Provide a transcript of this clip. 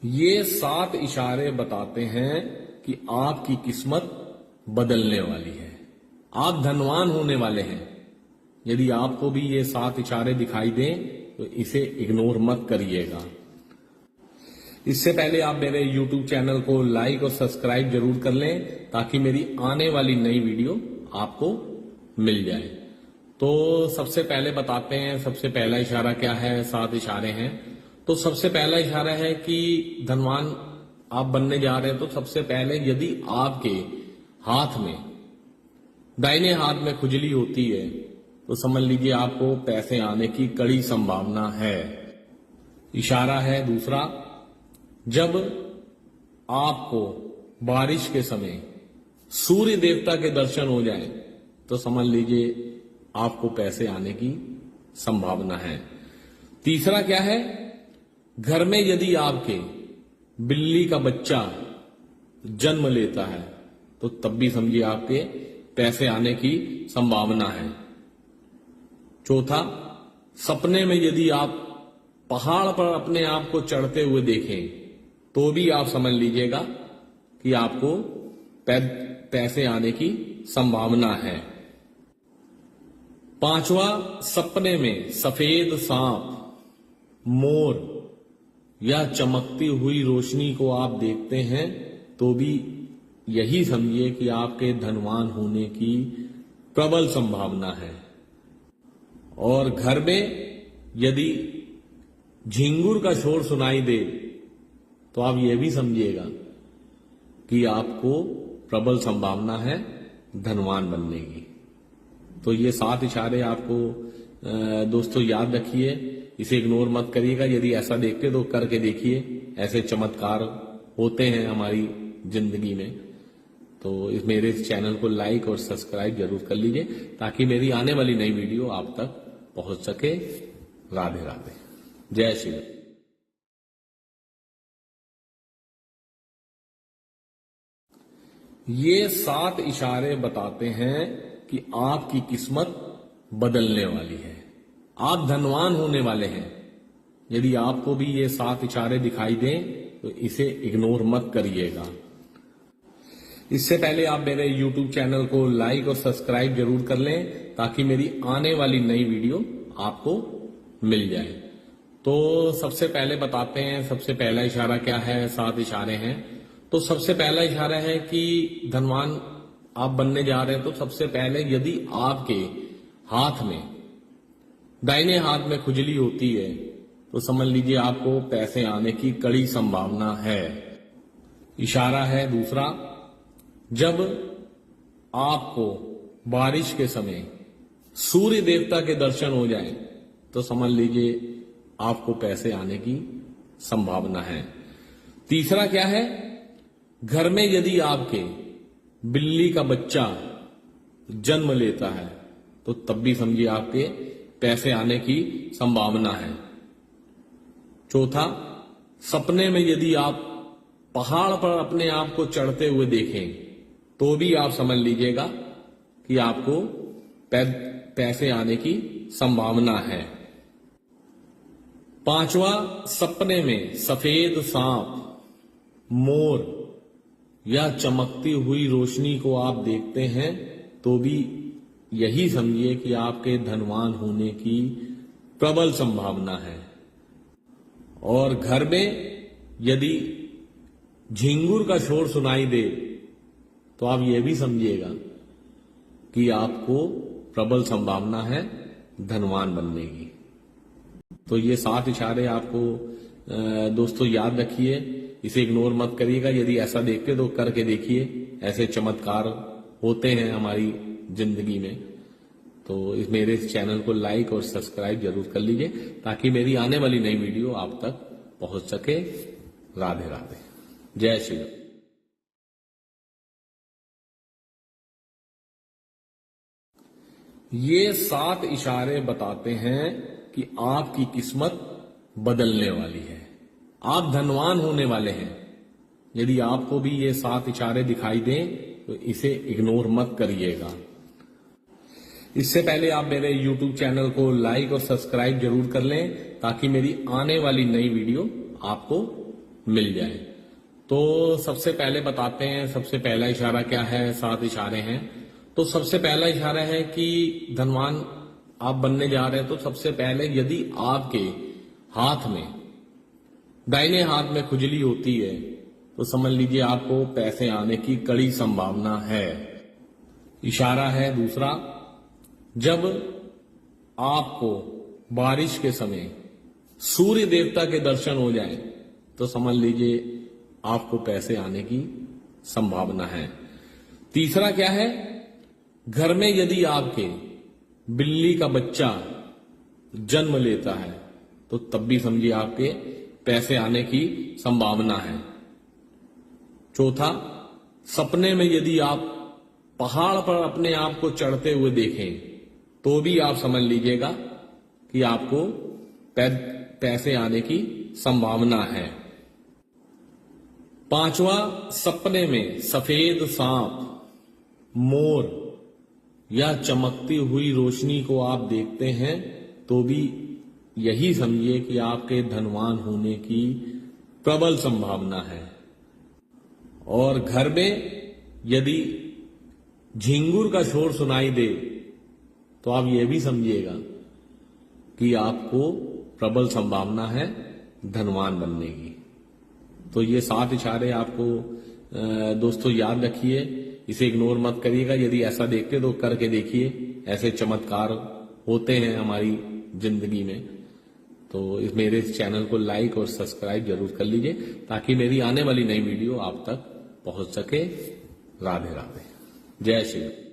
ये 7 इशारे बताते हैं कि आपकी किस्मत बदलने वाली है। आप धनवान होने वाले हैं। यदि आपको भी ये 7 इशारे दिखाई दें तो इसे इग्नोर मत करिएगा। इससे पहले आप मेरे YouTube चैनल को लाइक और सब्सक्राइब जरूर कर लें ताकि मेरी आने वाली नई वीडियो आपको मिल जाए। तो सबसे पहले बताते हैं, सबसे पहला इशारा क्या है। 7 इशारे हैं। तो सबसे पहला इशारा है कि धनवान आप बनने जा रहे हैं। तो सबसे पहले यदि आपके हाथ में, दाहिने हाथ में खुजली होती है तो समझ लीजिए आपको पैसे आने की कड़ी संभावना है। इशारा है दूसरा, जब आपको बारिश के समय सूर्य देवता के दर्शन हो जाए तो समझ लीजिए आपको पैसे आने की संभावना है। तीसरा क्या है, घर में यदि आपके बिल्ली का बच्चा जन्म लेता है तो तब भी समझिए आपके पैसे आने की संभावना है। चौथा, सपने में यदि आप पहाड़ पर अपने आप को चढ़ते हुए देखें तो भी आप समझ लीजिएगा कि आपको पैसे आने की संभावना है। पांचवा, सपने में सफेद सांप, मोर या चमकती हुई रोशनी को आप देखते हैं तो भी यही समझिए कि आपके धनवान होने की प्रबल संभावना है। और घर में यदि झिंगुर का शोर सुनाई दे तो आप यह भी समझिएगा कि आपको प्रबल संभावना है धनवान बनने की। तो ये 7 इशारे आपको दोस्तों याद रखिए, इसे इग्नोर मत करिएगा। यदि ऐसा देखते तो करके देखिए, ऐसे चमत्कार होते हैं हमारी जिंदगी में। तो इस मेरे इस चैनल को लाइक और सब्सक्राइब जरूर कर लीजिए ताकि मेरी आने वाली नई वीडियो आप तक पहुंच सके। राधे राधे, जय श्री राम। ये 7 इशारे बताते हैं कि आपकी किस्मत बदलने वाली है। आप धनवान होने वाले हैं। यदि आपको भी ये 7 इशारे दिखाई दें तो इसे इग्नोर मत करिएगा। इससे पहले आप मेरे YouTube चैनल को लाइक और सब्सक्राइब जरूर कर लें ताकि मेरी आने वाली नई वीडियो आपको मिल जाए। तो सबसे पहले बताते हैं, सबसे पहला इशारा क्या है। 7 इशारे हैं। तो सबसे पहला इशारा है कि धनवान आप बनने जा रहे हैं। तो सबसे पहले यदि आपके हाथ में, दाहिने हाथ में खुजली होती है तो समझ लीजिए आपको पैसे आने की कड़ी संभावना है। इशारा है दूसरा, जब आपको बारिश के समय सूर्य देवता के दर्शन हो जाए तो समझ लीजिए आपको पैसे आने की संभावना है। तीसरा क्या है, घर में यदि आपके बिल्ली का बच्चा जन्म लेता है तो तब भी समझिए आपके पैसे आने की संभावना है। चौथा, सपने में यदि आप पहाड़ पर अपने आप को चढ़ते हुए देखें तो भी आप समझ लीजिएगा कि आपको पैसे आने की संभावना है। पांचवा, सपने में सफेद सांप, मोर या चमकती हुई रोशनी को आप देखते हैं तो भी यही समझिए कि आपके धनवान होने की प्रबल संभावना है। और घर में यदि झिंगुर का शोर सुनाई दे तो आप यह भी समझिएगा कि आपको प्रबल संभावना है धनवान बनने की। तो ये 7 इशारे आपको दोस्तों याद रखिए, इसे इग्नोर मत करिएगा। यदि ऐसा देखते तो करके देखिए, ऐसे चमत्कार होते हैं हमारी जिंदगी में। तो इस मेरे इस चैनल को लाइक और सब्सक्राइब जरूर कर लीजिए ताकि मेरी आने वाली नई वीडियो आप तक पहुंच सके। राधे राधे, जय श्री राम। ये 7 इशारे बताते हैं कि आपकी किस्मत बदलने वाली है। आप धनवान होने वाले हैं। यदि आपको भी ये 7 इशारे दिखाई दें तो इसे इग्नोर मत करिएगा। इससे पहले आप मेरे YouTube चैनल को लाइक और सब्सक्राइब जरूर कर लें ताकि मेरी आने वाली नई वीडियो आपको मिल जाए। तो सबसे पहले बताते हैं, सबसे पहला इशारा क्या है, 7 इशारे हैं। तो सबसे पहला इशारा है कि धनवान आप बनने जा रहे हैं। तो सबसे पहले यदि आपके हाथ में, दाहिने हाथ में खुजली होती है तो समझ लीजिए आपको पैसे आने की कड़ी संभावना है। इशारा है दूसरा, जब आपको बारिश के समय सूर्य देवता के दर्शन हो जाए तो समझ लीजिए आपको पैसे आने की संभावना है। तीसरा क्या है, घर में यदि आपके बिल्ली का बच्चा जन्म लेता है तो तब भी समझिए आपके पैसे आने की संभावना है। चौथा, सपने में यदि आप पहाड़ पर अपने आप को चढ़ते हुए देखें तो भी आप समझ लीजिएगा कि आपको पैसे आने की संभावना है। पांचवा, सपने में सफेद सांप, मोर या चमकती हुई रोशनी को आप देखते हैं तो भी यही समझिए कि आपके धनवान होने की प्रबल संभावना है। और घर में यदि झिंगुर का शोर सुनाई दे तो आप ये भी समझिएगा कि आपको प्रबल संभावना है धनवान बनने की। तो ये 7 इशारे आपको दोस्तों याद रखिए, इसे इग्नोर मत करिएगा। यदि ऐसा देखते तो करके देखिए, ऐसे चमत्कार होते हैं हमारी जिंदगी में। तो इस मेरे इस चैनल को लाइक और सब्सक्राइब जरूर कर लीजिए ताकि मेरी आने वाली नई वीडियो आप तक पहुंच सके। राधे राधे, जय श्री राम।